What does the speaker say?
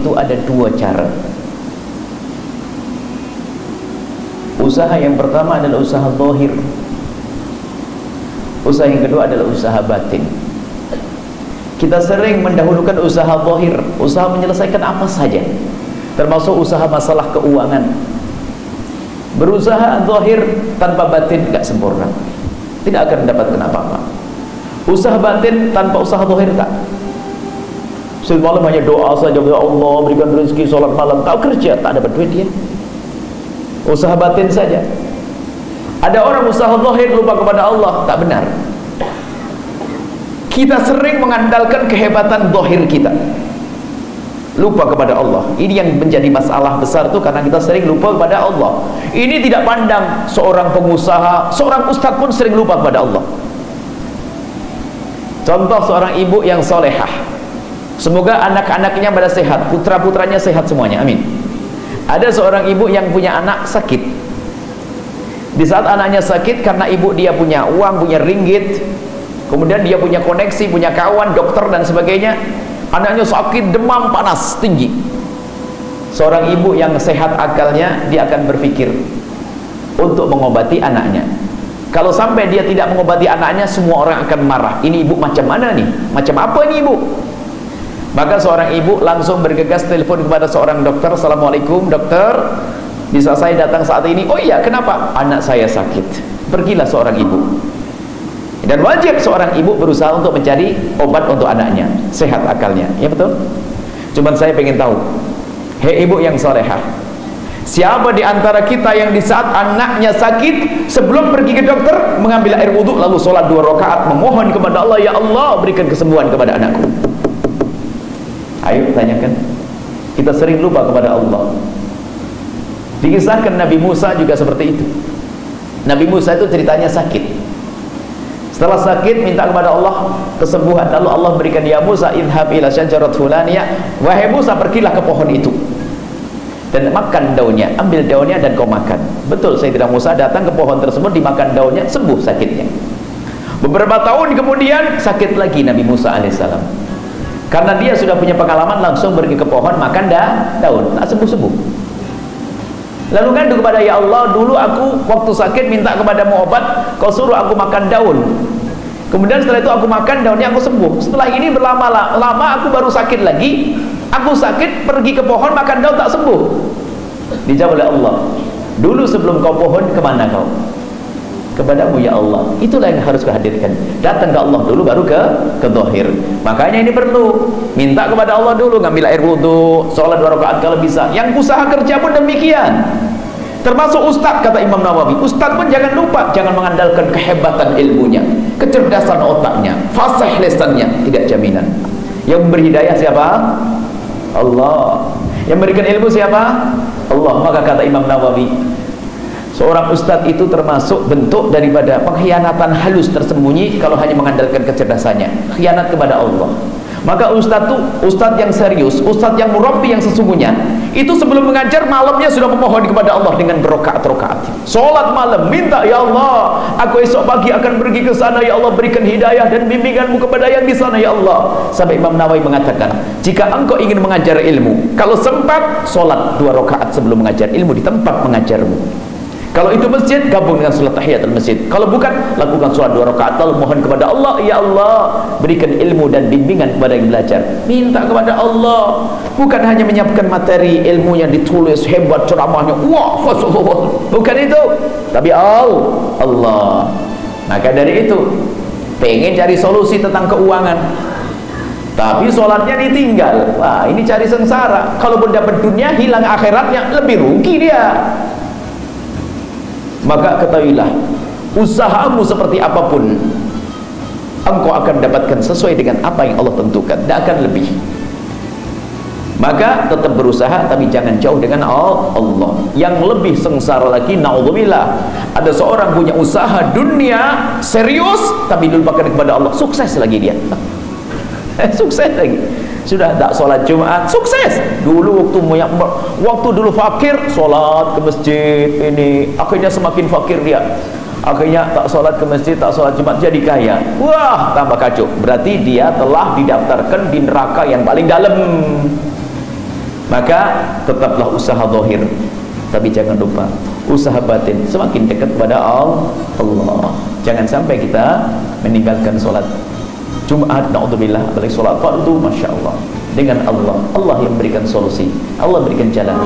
itu ada dua cara. Usaha yang pertama adalah usaha zahir. Usaha yang kedua adalah usaha batin. Kita sering mendahulukan usaha zahir, usaha menyelesaikan apa saja, termasuk usaha masalah keuangan. Berusaha zahir tanpa batin tidak sempurna, tidak akan mendapatkan apa-apa. Usaha batin tanpa usaha zahir tak. Semalam hanya doa saja, ya Allah berikan rezeki, sholat malam, kau kerja tak dapat duit dia. Usaha batin saja. Ada orang usaha zahir lupa kepada Allah, tak benar. Kita sering mengandalkan kehebatan zahir kita, lupa kepada Allah. Ini yang menjadi masalah besar tuh, karena kita sering lupa kepada Allah. Ini tidak pandang seorang pengusaha, seorang ustadz pun sering lupa kepada Allah. Contoh seorang ibu yang solehah, semoga anak-anaknya pada sehat, putra-putranya sehat semuanya, amin. Ada seorang ibu yang punya anak sakit. Di saat anaknya sakit, karena ibu dia punya uang, punya ringgit, kemudian dia punya koneksi, punya kawan, dokter dan sebagainya, anaknya sakit, demam, panas, tinggi. Seorang ibu yang sehat akalnya, dia akan berpikir untuk mengobati anaknya. Kalau sampai dia tidak mengobati anaknya, semua orang akan marah. Ini ibu macam mana nih? Macam apa ini ibu? Maka seorang ibu langsung bergegas telepon kepada seorang dokter. Assalamualaikum dokter, bisa saya datang saat ini? Oh iya, kenapa? Anak saya sakit. Pergilah seorang ibu. Dan wajib seorang ibu berusaha untuk mencari obat untuk anaknya, sehat akalnya. Ya betul? Cuman saya pengen tahu, hei ibu yang solehah, siapa di antara kita yang di saat anaknya sakit, sebelum pergi ke dokter, mengambil air wudhu lalu sholat 2 rakaat, memohon kepada Allah, ya Allah berikan kesembuhan kepada anakku? Ayo tanyakan. Kita sering lupa kepada Allah. Dikisahkan Nabi Musa juga seperti itu. Nabi Musa itu ceritanya sakit. Setelah sakit minta kepada Allah kesembuhan, lalu Allah berikan, ya Musa idhab ila syajarat fulaniyah, wahai Musa pergilah ke pohon itu dan makan daunnya, ambil daunnya dan kau makan. Betul, Sayyidina Musa datang ke pohon tersebut, dimakan daunnya, sembuh sakitnya. Beberapa tahun kemudian sakit lagi Nabi Musa alaihissalam. Karena dia sudah punya pengalaman, langsung pergi ke pohon, makan daun, tak sembuh-sembuh. Lalu ngadu kepada, ya Allah dulu aku waktu sakit minta kepadamu obat, kau suruh aku makan daun. Kemudian setelah itu aku makan daunnya, aku sembuh. Setelah ini berlama-lama aku baru sakit lagi. Aku sakit pergi ke pohon makan daun tak sembuh. Dijawab oleh Allah, dulu sebelum kau pohon kemana kau? Kepadamu ya Allah. Itulah yang harus kehadirkan. Datang ke Allah dulu baru ke zahir. Makanya ini perlu minta kepada Allah dulu, ngambil air wudhu, sholat 2 rakaat kalau bisa. Yang usaha kerja pun demikian. Termasuk ustadz, kata Imam Nawawi, ustadz pun jangan lupa, jangan mengandalkan kehebatan ilmunya, kecerdasan otaknya, fasih lisannya, tidak jaminan. Yang memberi hidayah siapa? Allah. Yang memberikan ilmu siapa? Allah. Maka kata Imam Nawawi, seorang ustadz itu termasuk bentuk daripada pengkhianatan halus tersembunyi kalau hanya mengandalkan kecerdasannya, khianat kepada Allah. Maka ustadz itu ustadz yang serius, ustadz yang murabbi yang sesungguhnya, itu sebelum mengajar malamnya sudah memohon kepada Allah dengan berrakaat-rakaat. Sholat malam minta, ya Allah aku esok pagi akan pergi ke sana, ya Allah berikan hidayah dan bimbinganmu kepada yang di sana ya Allah. Sampai Imam Nawawi mengatakan, jika engkau ingin mengajar ilmu, kalau sempat sholat 2 rakaat sebelum mengajar ilmu di tempat mengajarmu. Kalau itu masjid, gabung dengan sholat tahiyatul masjid. Kalau bukan, lakukan sholat 2 rakaat lalu mohon kepada Allah, ya Allah berikan ilmu dan bimbingan kepada yang belajar. Minta kepada Allah, bukan hanya menyiapkan materi ilmunya ditulis hebat ceramahnya, wah bukan itu, tapi Allah. Maka dari itu, pengen cari solusi tentang keuangan, tapi sholatnya ditinggal, wah ini cari sengsara. Kalaupun dapat dunia, hilang akhiratnya, lebih rugi dia. Maka ketahuilah, usahamu seperti apapun, engkau akan dapatkan sesuai dengan apa yang Allah tentukan, tidak akan lebih. Maka tetap berusaha, tapi jangan jauh dengan Allah. Yang lebih sengsara lagi, naudzubillah, ada seorang punya usaha dunia serius, tapi dilupakan kepada Allah, sukses lagi dia. Sukses lagi, sudah tak sholat Jumat, sukses. Dulu waktu dulu fakir, sholat ke masjid, ini akhirnya semakin fakir dia, akhirnya tak sholat ke masjid, tak sholat Jumat, jadi kaya. Wah, tambah kacau. Berarti dia telah didaftarkan di neraka yang paling dalam. Maka tetaplah usaha zahir, tapi jangan lupa usaha batin semakin dekat kepada Allah. Jangan sampai kita meninggalkan sholat Jumat, na'udzubillah, apalagi sholat fardu, Masya Allah, dengan Allah yang berikan solusi, Allah berikan jalan.